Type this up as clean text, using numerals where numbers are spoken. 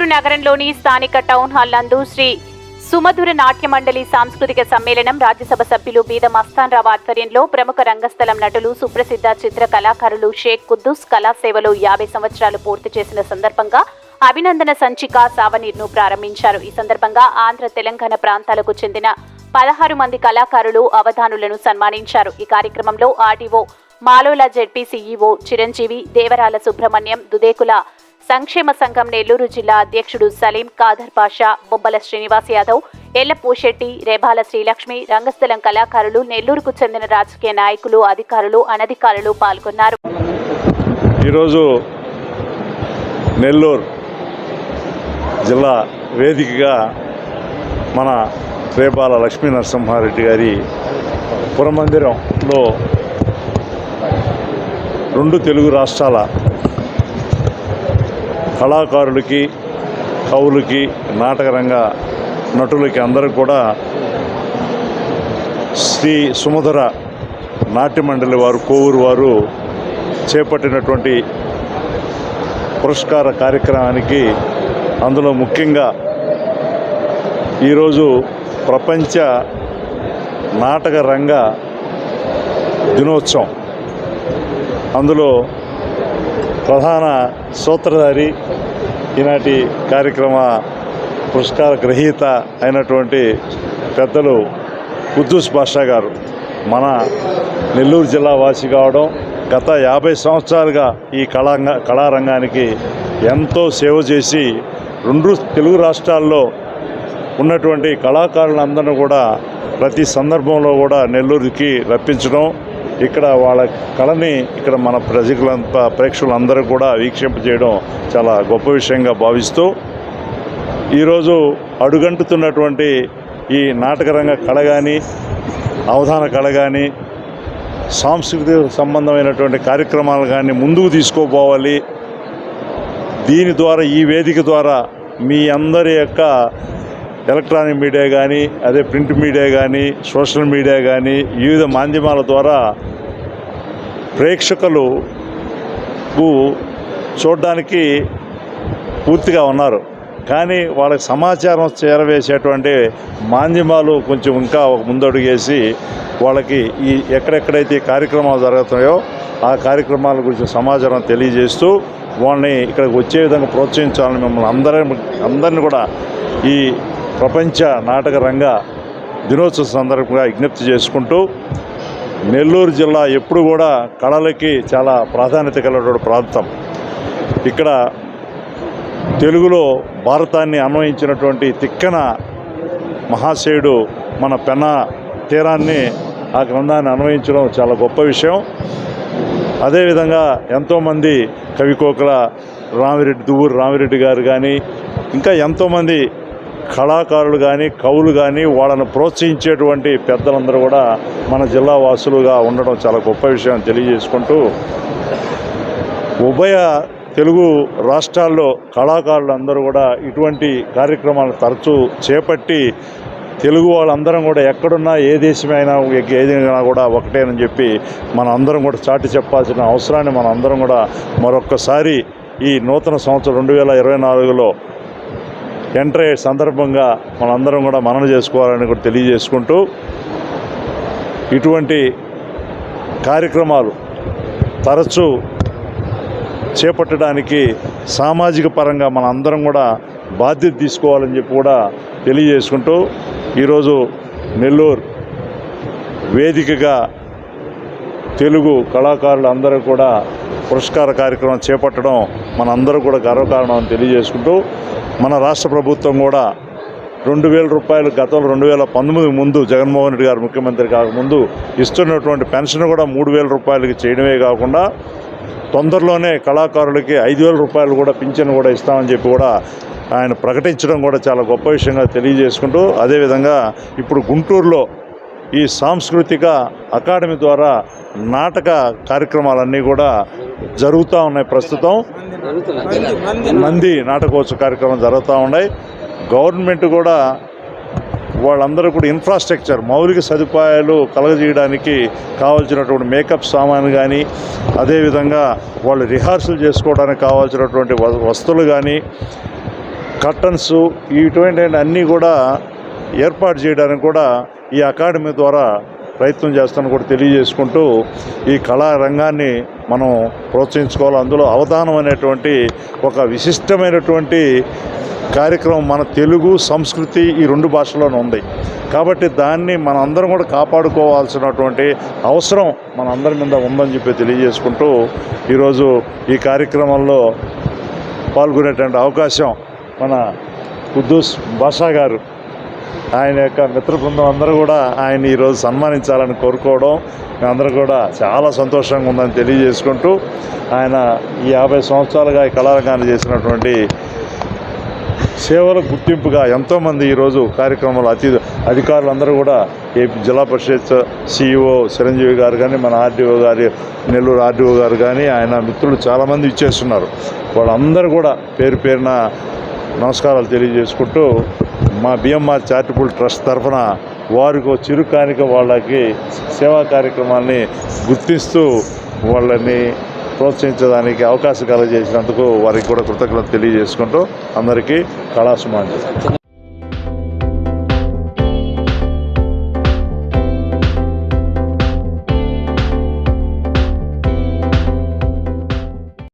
నెల్లూరు నగరంలోని స్థానిక town hall నందు శ్రీ సుమధుర నాట్య మండలి సాంస్కృతిక సమ్మేళనం రాజ్యసభ సభ్యులు బీద మస్తాన్ రావు ఆధ్వర్యంలో ప్రముఖ రంగస్థలం నటులు సుప్రసిద్ధ చిత్ర కళాకారులు షేక్ కుద్దూస్ కళాసేవలో 50 సంవత్సరాలు పూర్తి చేసిన సందర్భంగా అభినందన సంచిక సావనీర్ను ప్రారంభించారు. ఈ సందర్భంగా ఆంధ్ర తెలంగాణ ప్రాంతాలకు చెందిన 16 మంది కళాకారులు అవధానులను సన్మానించారు. ఈ కార్యక్రమంలో RDO Malola ZP CEO Chiranjeevi, దేవరాల Subrahmanyam, Dudekula సంక్షేమ సంఘం నెల్లూరు జిల్లా అధ్యక్షుడు సలీం, కాదర్ పాషా, బొబ్బల శ్రీనివాస్ యాదవ్, ఎల్లపూశెట్టి, రేబాల శ్రీలక్ష్మి, రంగస్థలం కళాకారులు, నెల్లూరుకు చెందిన రాజకీయ నాయకులు, అధికారులు, అనధికారులు పాల్గొన్నారు. ఈరోజు నెల్లూరు జిల్లా వేదికగా మన రేబాల లక్ష్మీ నరసింహారెడ్డి గారి పురమందిరంలో 2 తెలుగు రాష్ట్రాల కళాకారులకి, కవులకి, నాటకరంగ నటులకి అందరూ కూడా శ్రీ సుమధుర నాట్య మండలి వారు, కోవూరు వారు చేపట్టినటువంటి పురస్కార కార్యక్రమానికి, అందులో ముఖ్యంగా ఈరోజు ప్రపంచ నాటక రంగ దినోత్సవం, అందులో ప్రధాన సూత్రధారి, ఈనాటి కార్యక్రమ పురస్కార గ్రహీత అయినటువంటి పెద్దలు కుద్దూస్ పాషా గారు మన నెల్లూరు జిల్లా వాసి కావడం, గత 50 సంవత్సరాలుగా ఈ కళారంగానికి ఎంతో సేవ చేసి 2 తెలుగు రాష్ట్రాల్లో ఉన్నటువంటి కళాకారులందరినీ కూడా ప్రతి సందర్భంలో కూడా నెల్లూరుకి రప్పించడం, ఇక్కడ వాళ్ళ కళని ఇక్కడ మన ప్రేక్షకులందరూ కూడా వీక్షింపజేయడం చాలా గొప్ప విషయంగా భావిస్తూ, ఈరోజు అడుగంటుతున్నటువంటి ఈ నాటకరంగ కళ కానీ, అవధాన కళ కానీ, సాంస్కృతిక సంబంధమైనటువంటి కార్యక్రమాలు కానీ ముందుకు తీసుకోపోవాలి. దీని ద్వారా, ఈ వేదిక ద్వారా మీ అందరి యొక్క ఎలక్ట్రానిక్ మీడియా కానీ, అదే ప్రింట్ మీడియా కానీ, సోషల్ మీడియా కానీ, వివిధ మాధ్యమాల ద్వారా ప్రేక్షకులకు చూడడానికి పూర్తిగా ఉన్నారు. కానీ వాళ్ళకి సమాచారం చేరవేసేటువంటి మాధ్యమాలు కొంచెం ఇంకా ఒక ముందడుగేసి వాళ్ళకి ఈ ఎక్కడెక్కడైతే కార్యక్రమాలు జరుగుతాయో ఆ కార్యక్రమాల గురించి సమాచారం తెలియజేస్తూ వాళ్ళని ఇక్కడికి వచ్చే విధంగా ప్రోత్సహించాలని మిమ్మల్ని అందరినీ కూడా ఈ ప్రపంచ నాటక రంగ దినోత్సవ సందర్భంగా విజ్ఞప్తి చేసుకుంటూ, నెల్లూరు జిల్లా ఎప్పుడు కూడా కళలకి చాలా ప్రాధాన్యత కలిగిన ప్రాంతం. ఇక్కడ తెలుగులో భారతాన్ని అన్వయించినటువంటి తిక్కన మహాశయుడు మన పెన్నా తీరాన్ని, ఆ గ్రంథాన్ని అన్వయించడం చాలా గొప్ప విషయం. అదేవిధంగా ఎంతోమంది కవికోకల దువ్వూరు రామిరెడ్డి గారు కానీ, ఇంకా ఎంతోమంది కళాకారులు కానీ, కవులు కానీ, వాళ్ళను ప్రోత్సహించేటువంటి పెద్దలందరూ కూడా మన జిల్లా వాసులుగా ఉండడం చాలా గొప్ప విషయం తెలియజేసుకుంటూ, ఉభయ తెలుగు రాష్ట్రాల్లో కళాకారులందరూ కూడా ఇటువంటి కార్యక్రమాలు తరచూ చేపట్టి తెలుగు వాళ్ళందరం కూడా ఎక్కడున్నా, ఏ దేశమైనా, ఏదైనా కూడా ఒకటేనని చెప్పి మన అందరం కూడా చాటి చెప్పాల్సిన అవసరాన్ని మన అందరం కూడా మరొక్కసారి ఈ నూతన సంవత్సరం 2024లో ఎంటర్ అయ్యే సందర్భంగా మనందరం కూడా మననం చేసుకోవాలని కూడా తెలియజేసుకుంటూ, ఇటువంటి కార్యక్రమాలు తరచూ చేపట్టడానికి సామాజిక పరంగా మన అందరం కూడా బాధ్యత తీసుకోవాలని చెప్పి కూడా తెలియజేసుకుంటూ, ఈరోజు నెల్లూరు వేదికగా తెలుగు కళాకారులు అందరూ కూడా పురస్కార కార్యక్రమం చేపట్టడం మనందరూ కూడా గర్వకారణం అని తెలియజేసుకుంటూ, మన రాష్ట్ర ప్రభుత్వం కూడా 2000 రూపాయలు గతంలో 2019 ముందు జగన్మోహన్ రెడ్డి గారు ముఖ్యమంత్రి కాకముందు ఇస్తున్నటువంటి పెన్షన్ కూడా 3000 రూపాయలకి చేయడమే కాకుండా తొందరలోనే కళాకారులకి 5000 రూపాయలు కూడా పింఛను కూడా ఇస్తామని చెప్పి కూడా ఆయన ప్రకటించడం కూడా చాలా గొప్ప విషయంగా తెలియజేసుకుంటూ, అదేవిధంగా ఇప్పుడు గుంటూరులో ఈ సాంస్కృతిక అకాడమీ ద్వారా నాటక కార్యక్రమాలన్నీ కూడా జరుగుతూ ఉన్నాయి. ప్రస్తుతం మంది నాటకోత్సవ కార్యక్రమం జరుగుతూ ఉన్నాయి. గవర్నమెంట్ కూడా వాళ్ళందరూ కూడా ఇన్ఫ్రాస్ట్రక్చర్, మౌలిక సదుపాయాలు కలగజేయడానికి కావాల్సినటువంటి మేకప్ సామాను కానీ, అదేవిధంగా వాళ్ళు రిహార్సల్ చేసుకోవడానికి కావాల్సినటువంటి వస్తువులు కానీ, కర్టన్స్ ఇటువంటి అన్నీ కూడా ఏర్పాటు చేయడానికి కూడా ఈ అకాడమీ ద్వారా ప్రయత్నం చేస్తాను కూడా తెలియజేసుకుంటూ ఈ కళారంగాన్ని మనం ప్రోత్సహించుకోవాలి. అందులో అవధానం అనేటువంటి ఒక విశిష్టమైనటువంటి కార్యక్రమం మన తెలుగు సంస్కృతి ఈ రెండు భాషల్లోనూ ఉంది కాబట్టి దాన్ని మన అందరం కూడా కాపాడుకోవాల్సినటువంటి అవసరం మన అందరి మీద ఉందని చెప్పి తెలియజేసుకుంటూ ఈరోజు ఈ కార్యక్రమంలో పాల్గొనేటువంటి అవకాశం మన కుద్దూస్ బాషా గారు ఆయన యొక్క మిత్ర బృందం అందరూ కూడా ఆయన ఈరోజు సన్మానించాలని కోరుకోవడం అందరూ కూడా చాలా సంతోషంగా ఉందని తెలియజేసుకుంటూ ఆయన ఈ 50 సంవత్సరాలుగా ఈ కళారంగాన్ని చేసినటువంటి సేవల గుర్తింపుగా ఎంతోమంది ఈరోజు కార్యక్రమంలో అధికారులందరూ కూడా ఏపీ జిల్లా పరిషత్ సిఇఓ చిరంజీవి గారు కానీ మన ఆర్డీఓ గారి నెల్లూరు ఆర్డీఓ గారు కానీ ఆయన మిత్రులు చాలామంది ఇచ్చేస్తున్నారు. వాళ్ళందరూ కూడా పేరు పేరున నమస్కారాలు తెలియజేసుకుంటూ మా బిఎంఆర్ చారిటబుల్ ట్రస్ట్ తరఫున వారికి చిరు కానుక వాళ్ళకి సేవా కార్యక్రమాన్ని గుర్తిస్తూ వాళ్ళని ప్రోత్సహించడానికి అవకాశం కలగజేసినందుకు వారికి కూడా కృతజ్ఞతలు తెలియజేసుకుంటూ అందరికీ కళాసుమాంజలి.